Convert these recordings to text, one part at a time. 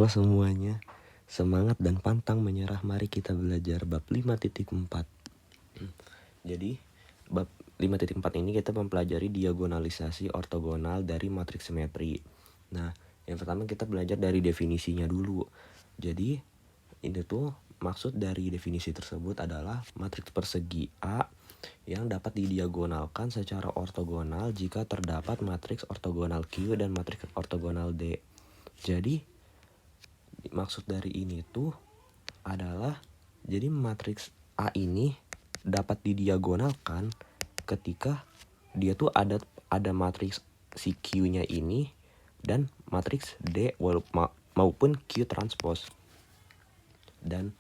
Halo semuanya, semangat dan pantang menyerah, mari kita belajar bab 5.4. Jadi bab 5.4 ini kita mempelajari diagonalisasi ortogonal dari matriks simetri. Nah, yang pertama kita belajar dari definisinya dulu. Jadi ini tuh maksud dari definisi tersebut adalah matriks persegi A yang dapat didiagonalkan secara ortogonal jika terdapat matriks ortogonal Q dan matriks ortogonal D. Jadi maksud dari ini tuh adalah jadi matriks A ini dapat didiagonalkan ketika dia tuh ada matriks si Q-nya ini dan matriks D maupun Q transpose. Dan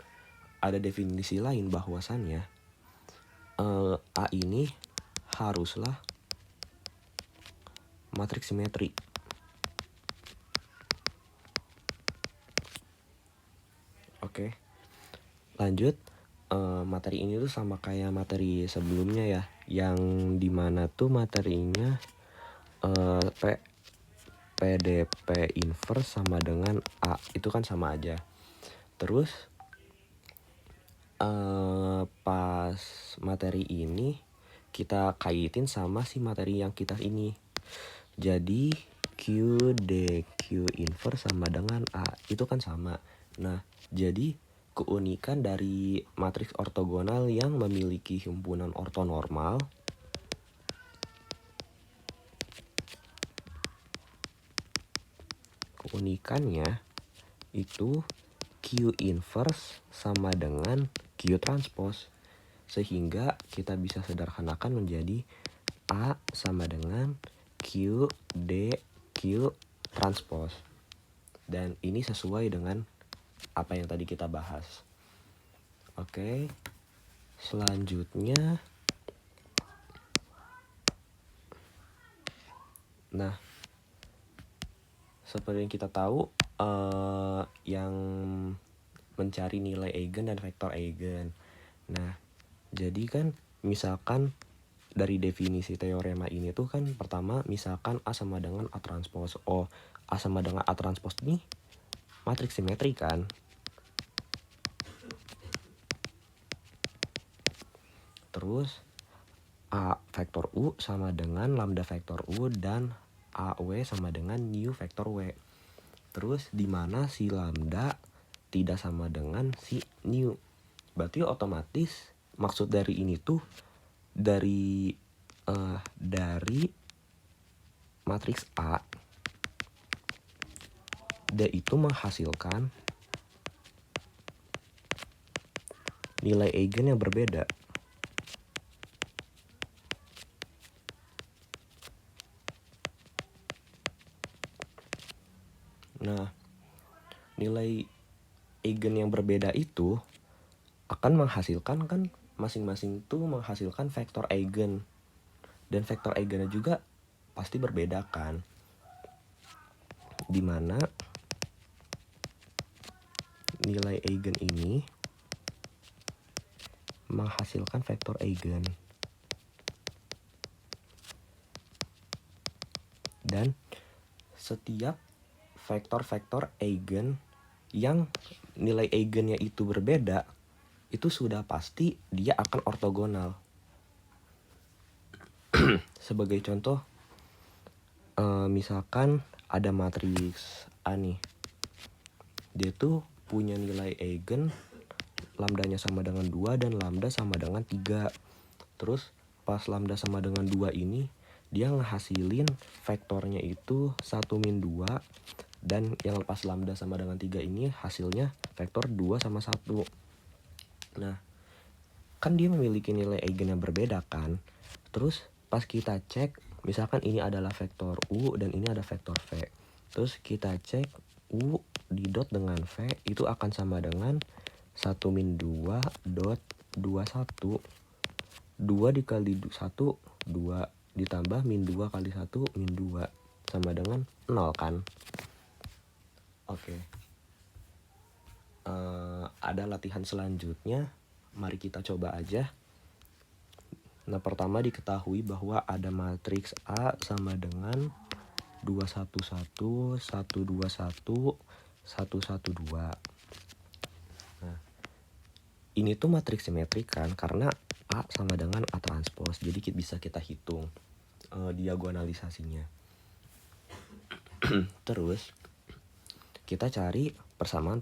ada definisi lain bahwasannya A ini haruslah matriks simetri. Oke. Lanjut, materi ini tuh sama kayak materi sebelumnya ya, yang dimana tuh materinya PDP inverse sama dengan A, itu kan sama aja. Terus pas materi ini kita kaitin sama si materi yang kita ini. Jadi Q DQ inverse sama dengan A, itu kan sama. Nah, jadi keunikan dari matriks ortogonal yang memiliki himpunan ortonormal keunikannya itu Q inverse sama dengan Q transpose, sehingga kita bisa sederhanakan menjadi A sama dengan Q D Q transpose. Dan ini sesuai dengan apa yang tadi kita bahas. Oke, selanjutnya, nah seperti yang kita tahu, yang mencari nilai eigen dan vektor eigen. Nah, jadi kan misalkan dari definisi teorema ini tuh kan pertama misalkan A sama dengan A transpose. Oh, A sama dengan A transpose ini matriks simetri kan. Terus A vektor U sama dengan lambda vektor U dan AW sama dengan nu vektor W. Terus di mana si lambda tidak sama dengan si nu. Berarti otomatis maksud dari ini tuh dari matriks A, D itu menghasilkan nilai eigen yang berbeda. Nah, nilai eigen yang berbeda itu akan menghasilkan kan masing-masing tuh menghasilkan vektor eigen. Dan vektor eigennya juga pasti berbeda kan. Dimana nilai eigen ini menghasilkan vektor eigen. Dan setiap vektor-vektor eigen yang nilai eigennya itu berbeda, itu sudah pasti dia akan ortogonal. Sebagai contoh, misalkan ada matriks A nih, dia tuh punya nilai eigen lambdanya sama dengan 2 dan lambda sama dengan 3. Terus pas lambda sama dengan 2 ini dia ngehasilin vektornya itu 1 min 2, dan yang pas lambda sama dengan 3 ini hasilnya vektor 2 sama 1. Nah, kan dia memiliki nilai eigen yang berbeda kan. Terus pas kita cek, misalkan ini adalah vektor U dan ini ada vektor V. Terus kita cek U didot dengan V itu akan sama dengan 1 min 2 dot 21. 2 dikali 1, 2. Ditambah min 2 kali 1, min 2. Sama dengan 0 kan. Oke. Ada latihan selanjutnya. Mari kita coba aja. Nah, pertama diketahui bahwa ada matriks A sama dengan 211, 121, 112. Nah, ini tuh matriks simetrik kan, karena A sama dengan A transpose. Jadi bisa kita hitung diagonalisasinya. Terus kita cari persamaan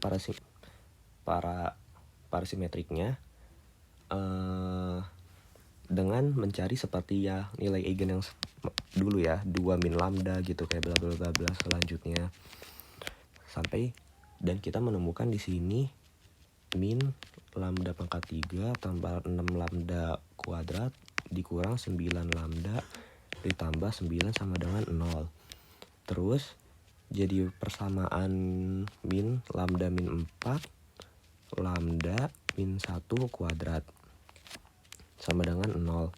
parasimetriknya dengan mencari seperti ya nilai eigen yang dulu ya, 2 min lambda gitu, kayak bla bla bla bla selanjutnya. Sampai dan kita menemukan di sini min lambda pangkat 3 tambah 6 lambda kuadrat dikurang 9 lambda ditambah 9 sama dengan 0. Terus jadi persamaan min lambda min 4 lambda min 1 kuadrat sama dengan 0.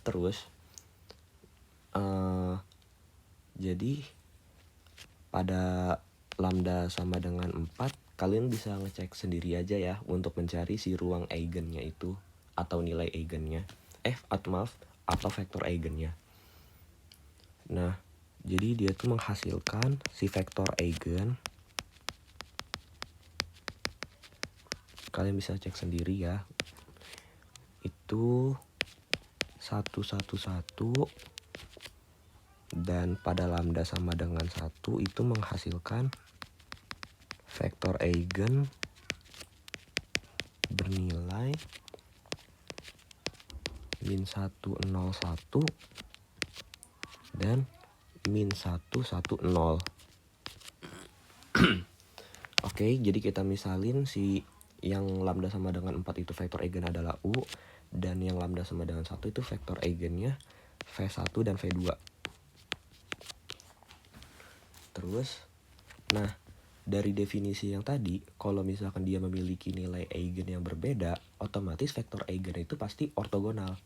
Terus jadi pada lambda sama dengan 4, kalian bisa ngecek sendiri aja ya untuk mencari si ruang eigennya itu atau nilai eigennya. Atau vektor eigennya. Nah, jadi dia tuh menghasilkan si vektor eigen. Kalian bisa cek sendiri ya. Itu 111 dan pada lambda sama dengan 1 itu menghasilkan vektor eigen bernilai min 101 dan min 110. Oke, jadi kita misalin si yang lambda sama dengan 4 itu vektor eigen adalah U, dan yang lambda sama dengan 1 itu vektor eigennya V1 dan V2. Terus, nah dari definisi yang tadi, kalau misalkan dia memiliki nilai eigen yang berbeda, otomatis vektor eigen itu pasti ortogonal.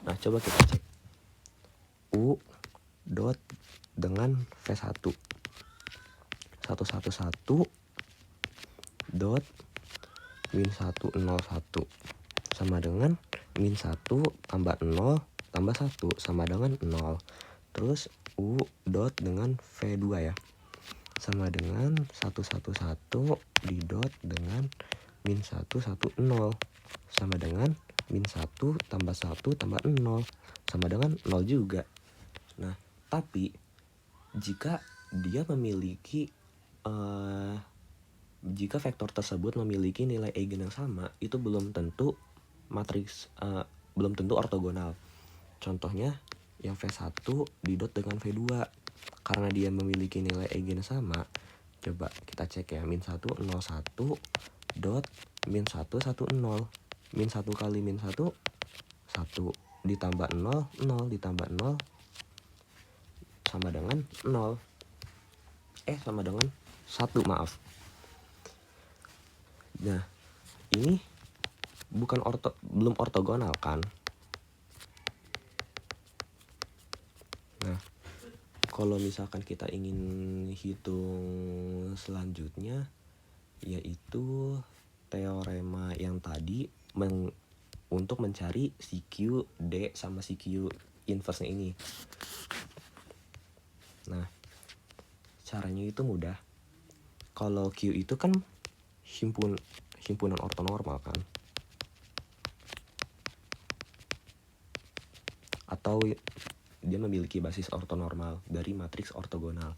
Nah, coba kita cek. U dot dengan V1 111 dot min 101 sama dengan min 1 tambah 0 tambah 1 sama dengan 0. Terus U dot dengan V2 ya, sama dengan 111 didot dengan min 110 sama dengan min 1 tambah 1 tambah 0 sama dengan 0 juga. Nah, tapi jika dia memiliki jika vektor tersebut memiliki nilai eigen yang sama, itu belum tentu belum tentu ortogonal. Contohnya yang V1 didot dengan V2. Karena dia memiliki nilai eigen sama, coba kita cek ya, min 101 dot min 110. Min 1 kali min 1 1 ditambah 0 0 ditambah 0 sama dengan 0. Sama dengan 1, maaf. Nah, ini belum ortogonal kan? Nah, kalau misalkan kita ingin hitung selanjutnya, yaitu teorema yang tadi untuk mencari CQ D sama CQ inverse ini. Nah, caranya itu mudah. Kalau Q itu kan himpunan ortonormal kan, atau dia memiliki basis ortonormal dari matriks ortogonal.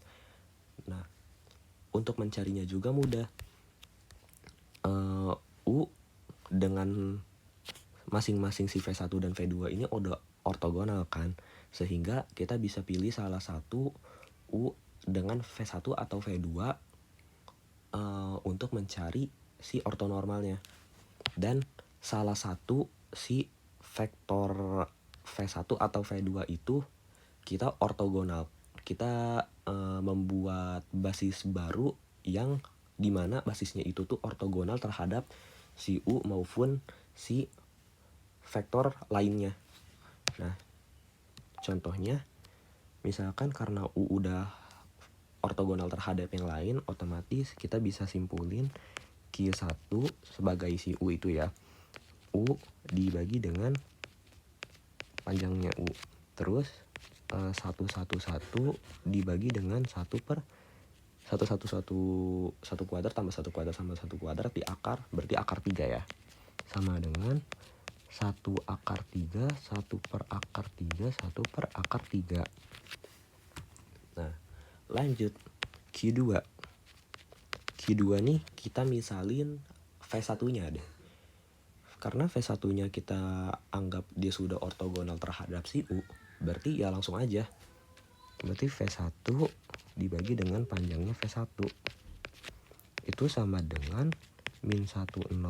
Nah, untuk mencarinya juga mudah. U dengan masing-masing si V1 dan V2 ini udah ortogonal kan, sehingga kita bisa pilih salah satu U dengan V1 atau V2 untuk mencari si ortonormalnya, dan salah satu si vektor V1 atau V2 itu kita ortogonal. Kita membuat basis baru yang dimana basisnya itu tuh ortogonal terhadap si U maupun si vektor lainnya. Nah, contohnya misalkan karena U udah ortogonal terhadap yang lain, otomatis kita bisa simpulin Q1 sebagai si U itu ya, U dibagi dengan panjangnya U, terus 111 dibagi dengan 1/3 satu kuadrat tambah satu kuadrat sama satu kuadrat di akar, berarti akar 3 ya. Sama dengan 1 akar 3, 1 per akar 3, 1 per akar 3. Nah, lanjut Q2. Q2 nih kita misalin V1-nya deh. Karena V1-nya kita anggap dia sudah ortogonal terhadap si U, berarti ya langsung aja. Berarti V1 dibagi dengan panjangnya V1. Itu sama dengan min 101, 1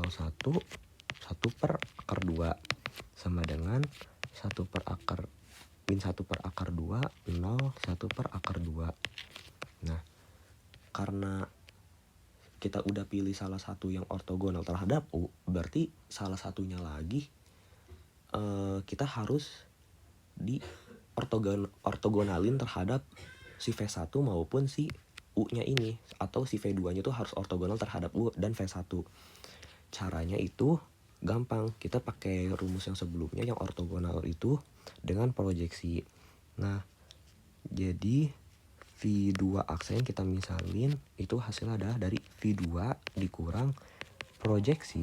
per akar 2. Sama dengan 1 per akar, min 1 per akar 2, 0, 1 per akar 2. Nah, karena kita udah pilih salah satu yang ortogonal terhadap U, berarti salah satunya lagi kita harus di ortogonalin terhadap si V1 maupun si U-nya ini, atau si V2-nya tuh harus ortogonal terhadap U dan V1. Caranya itu gampang, kita pakai rumus yang sebelumnya yang ortogonal itu dengan proyeksi. Nah, jadi V2 aksen kita misalin itu hasilnya adalah dari V2 dikurang proyeksi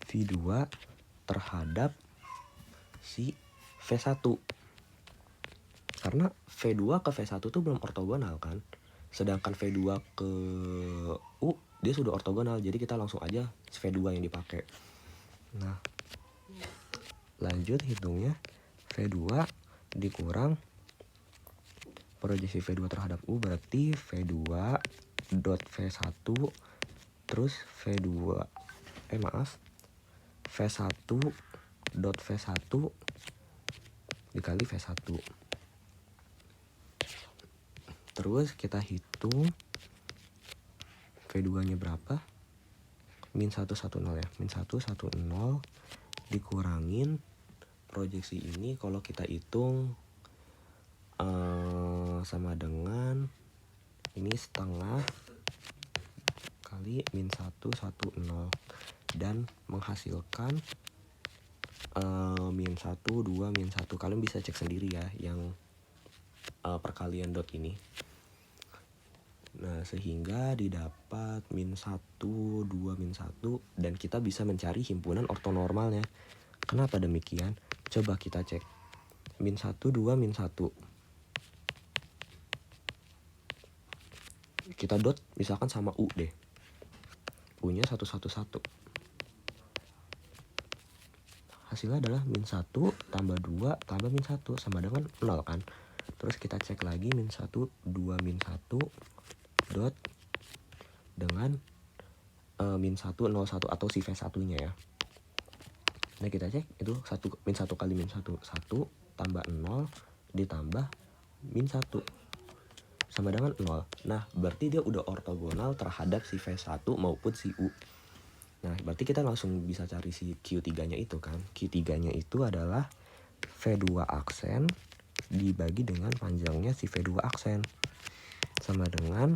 V2 terhadap si V1. Karena V2 ke V1 tuh belum ortogonal kan. Sedangkan V2 ke U dia sudah ortogonal, jadi kita langsung aja V2 yang dipakai. Nah, lanjut hitungnya. V2 dikurang proyeksi V2 terhadap U, berarti V2 dot V1 terus V1 dot V1 dikali V1. Terus kita hitung V2 nya berapa, min 110 ya, min 110 dikurangin proyeksi ini kalau kita hitung sama dengan ini setengah kali min 110 dan menghasilkan min 1, 2, min 1. Kalian bisa cek sendiri ya yang perkalian dot ini. Nah, sehingga didapat min 1, 2, min 1, dan kita bisa mencari himpunan ortonormalnya. Kenapa demikian? Coba kita cek. Min 1, 2, min 1. Kita dot misalkan sama U deh. U-nya 111. Hasilnya adalah min 1 tambah 2 tambah min 1 sama dengan 0 kan. Terus kita cek lagi min 1, 2, min 1 dot dengan min 1, 0, 1 atau si V1-nya ya. Nah, kita cek itu min 1 kali min 1, 1 tambah 0 ditambah min 1 sama dengan 0. Nah, berarti dia udah ortogonal terhadap si V1 maupun si U. Nah, berarti kita langsung bisa cari si Q3-nya itu kan. Q3-nya itu adalah V2 aksen dibagi dengan panjangnya si V2 aksen. Sama dengan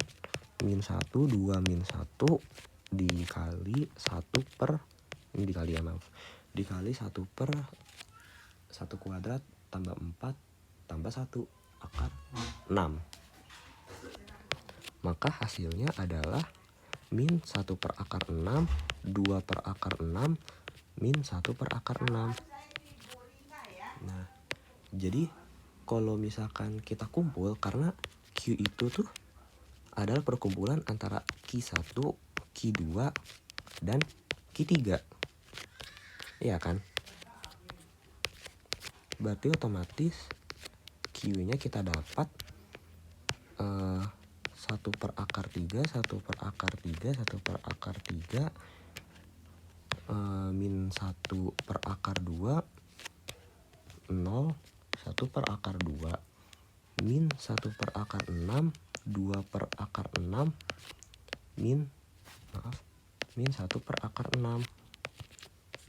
min 1, 2, min 1 dikali 1 per, ini dikali ya maaf, dikali 1 per 1 kuadrat tambah 4 tambah 1 akar 6. Maka hasilnya adalah min 1 per akar 6, 2 per akar 6, min 1 per akar 6. Nah, jadi kalau misalkan kita kumpul, karena Q itu tuh adalah perkumpulan antara Q1, Q2, dan Q3. Iya kan? Berarti otomatis Q-nya kita dapat 1 per akar 3, 1 per akar 3, 1 per akar 3, min 1 per akar 2, 0, 1 per akar 2, min 1 per akar 6, 2 per akar 6, min 1 per akar 6.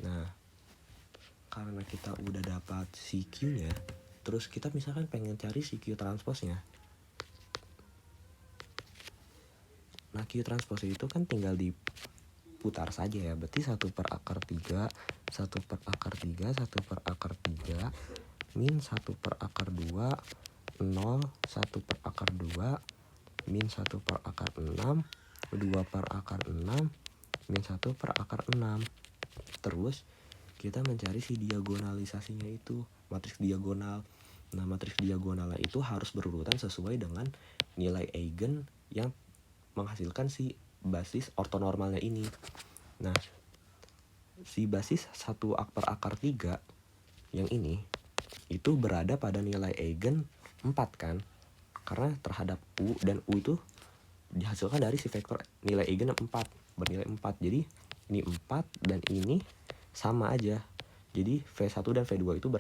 Nah, karena kita udah dapat si Q-nya, terus kita misalkan pengen cari si Q transposnya. Nah, Q transpos itu kan tinggal diputar saja ya. Berarti 1 per akar 3, 1 per akar 3, 1 per akar 3, min 1 per akar 2, 0, 1 per akar 2, min 1 per akar 6, 2 per akar 6, min 1 per akar 6. Terus kita mencari si diagonalisasinya itu, matriks diagonal. Nah, matriks diagonalnya itu harus berurutan sesuai dengan nilai eigen yang menghasilkan si basis ortonormalnya ini. Nah, si basis 1 per akar 3 yang ini itu berada pada nilai eigen 4 kan? Karena terhadap U, dan U itu dihasilkan dari si vektor nilai eigen 4, bernilai 4. Jadi ini 4 dan ini sama aja. Jadi V1 dan V2 itu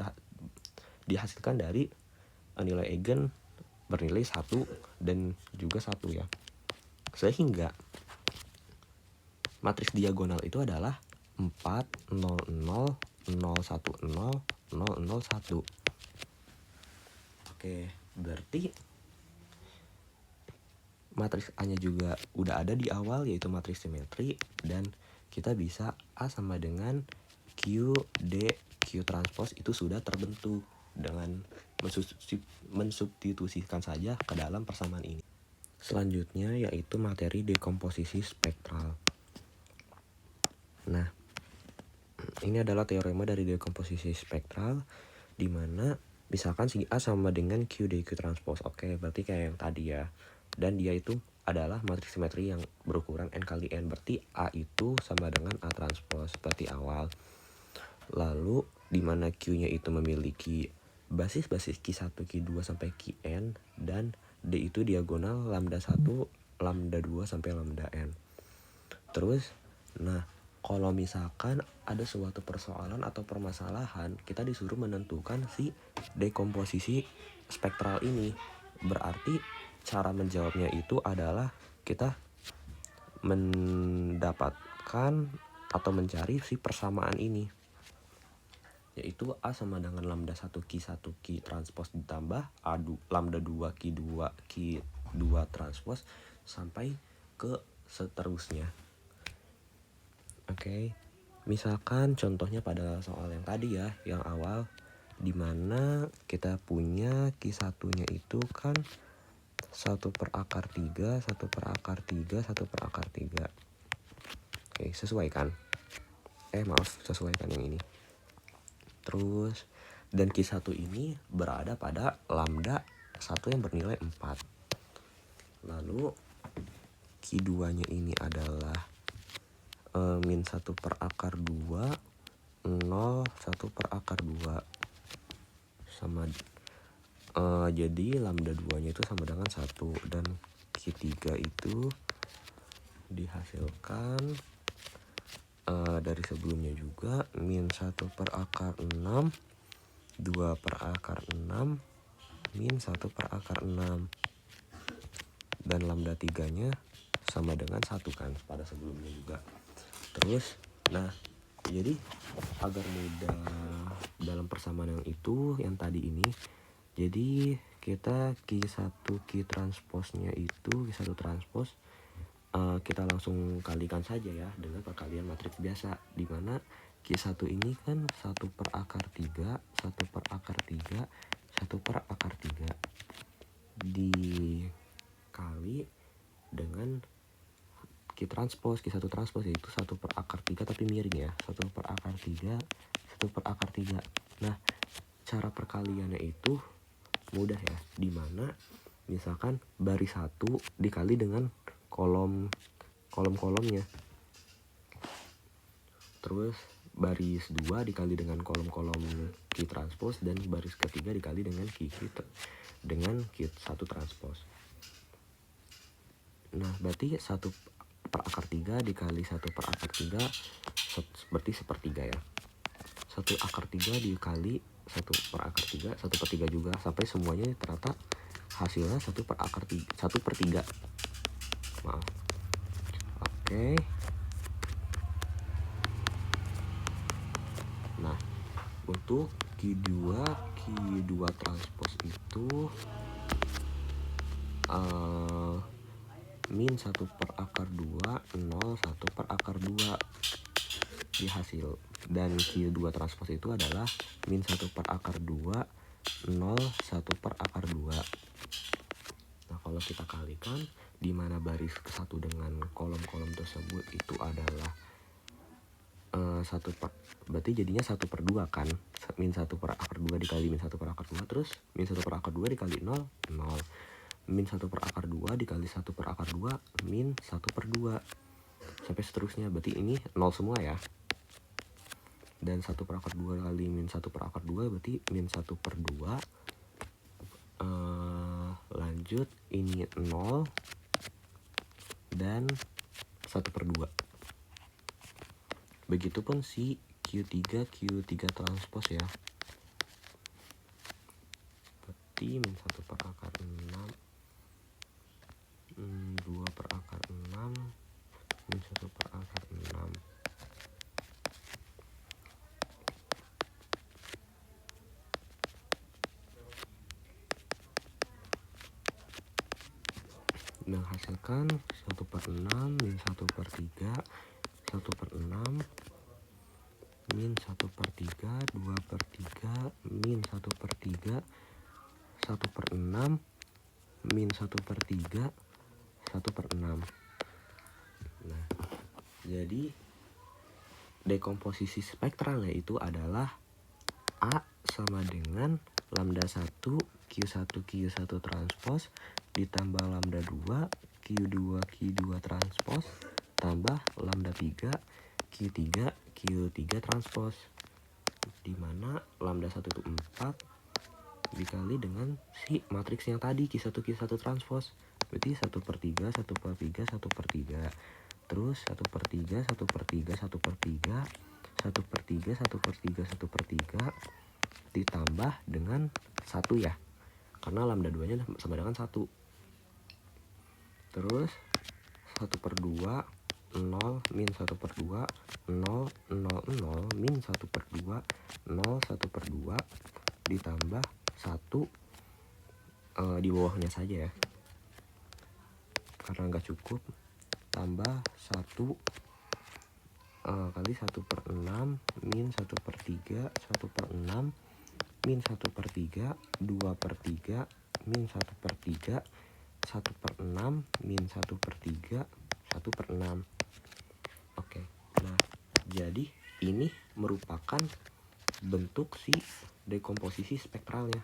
dihasilkan dari nilai eigen bernilai 1 dan juga 1 ya. Sehingga matriks diagonal itu adalah 4, 0, 0, 0, 1, 0, 0, 0, 1. Oke, berarti matriks A-nya juga udah ada di awal, yaitu matriks simetri, dan kita bisa A sama dengan Q, D, Q transpose itu sudah terbentuk dengan mensubstitusikan saja ke dalam persamaan ini. Selanjutnya yaitu materi dekomposisi spektral. Nah, ini adalah teorema dari dekomposisi spektral, di mana misalkan si A sama dengan Q D Q transpose. Oke, berarti kayak yang tadi ya. Dan dia itu adalah matriks simetri yang berukuran n kali n. Berarti A itu sama dengan A transpose seperti awal. Lalu di mana Q-nya itu memiliki basis-basis Q1, Q2 sampai Qn, dan D itu diagonal lambda 1, lambda 2 sampai lambda n. Terus, nah, kalau misalkan ada suatu persoalan atau permasalahan, kita disuruh menentukan si dekomposisi spektral ini. Berarti cara menjawabnya itu adalah kita mendapatkan atau mencari si persamaan ini, yaitu A sama dengan lambda 1 Q1 Q transpose ditambah A lambda 2 Q2 Q2 transpose sampai ke seterusnya. Oke, misalkan contohnya pada soal yang tadi ya, yang awal, dimana kita punya Q1-nya itu kan 1 per akar 3, 1 per akar 3, 1 per akar 3. Oke, sesuaikan. Sesuaikan yang ini. Terus, dan Q1 ini berada pada lambda 1 yang bernilai 4. Lalu, Q2-nya ini adalah min 1 per akar 2, 0, 1 per akar 2. Sama, jadi lambda 2-nya itu sama dengan 1. Dan Q3 itu dihasilkan dari sebelumnya juga, min 1 per akar 6, 2 per akar 6, min 1 per akar 6. Dan lambda 3-nya sama dengan 1 kan pada sebelumnya juga. Terus, nah, jadi agar mudah dalam persamaan yang itu, yang tadi ini, jadi kita Q1 Q transpose-nya itu, Q1 transpose, kita langsung kalikan saja ya dengan perkalian matriks biasa, di mana Q1 ini kan 1 per akar 3, 1 per akar 3, 1 per akar 3 dikali dengan Q transpose, Q1 transpose, yaitu 1 per akar 3 tapi miring ya, 1 per akar 3, 1 per akar 3. Nah, cara perkaliannya itu mudah ya, dimana misalkan baris 1 dikali dengan kolom-kolomnya, terus baris 2 dikali dengan kolom-kolom Q transpose, dan baris ketiga dikali dengan Q1 transpose. Nah, berarti 1 per akar 3 dikali 1 per akar 3 berarti sepertiga ya. 1 akar 3 dikali 1 per akar 3, 1 per 3 juga, sampai semuanya ternyata hasilnya 1 per akar 3, 1 per 3. Maaf. Oke. Nah, untuk Q2 transpose itu min 1 per akar 2, 0, 1 per akar 2 dihasil. Dan Q2 transpose itu adalah min 1 per akar 2, 0, 1 per akar 2. Nah, kalau kita kalikan, di mana baris ke-1 dengan kolom-kolom tersebut itu adalah 1 per, berarti jadinya 1 per 2 kan, min 1 per akar 2 dikali min 1 per akar 2, terus min 1 per akar 2 dikali 0, 0. Min 1 per akar 2 dikali 1 per akar 2, min 1 per 2. Sampai seterusnya, berarti ini 0 semua ya. Dan 1 per akar 2 kali min 1 per akar 2 berarti min 1 per 2. Lanjut, ini 0 dan 1 per 2. Begitupun si Q3 transpos ya. Berarti min 1 per akar 6, 2 per akar 6, min 1 per akar 6. Menghasilkan 1 per 6, min 1 per 3, 1 per 6, min 1 per 3, 2 per 3, min 1 per 3, 1 per 6, min 1 per 3, 1 per 6. Nah, jadi dekomposisi spektralnya itu adalah A sama dengan lambda 1 Q1 transpos ditambah lambda 2 Q2 transpos tambah lambda 3 Q3 transpos, dimana lambda 1 itu 4 dikali dengan si matriks yang tadi Q1 transpos, berarti 1 per 3, 1 per 3, 1 per 3, terus 1 per 3, 1 per 3, 1 per 3, 1 per 3, 1 per 3, 1 per 3, ditambah dengan 1 ya, karena lambda 2 nya sama dengan 1. Terus 1 per 2, 0, min 1 per 2, 0, 0, 0, min 1 per 2, 0, 1 per 2, ditambah 1 di bawahnya saja ya, karena nggak cukup, tambah 1 kali 1 per 6, min 1 per 3, 1 per 6, min 1 per 3, 2 per 3, min 1 per 3, 1 per 6, min 1 per 3, 1 per 6. Oke, nah jadi ini merupakan bentuk si dekomposisi spektralnya.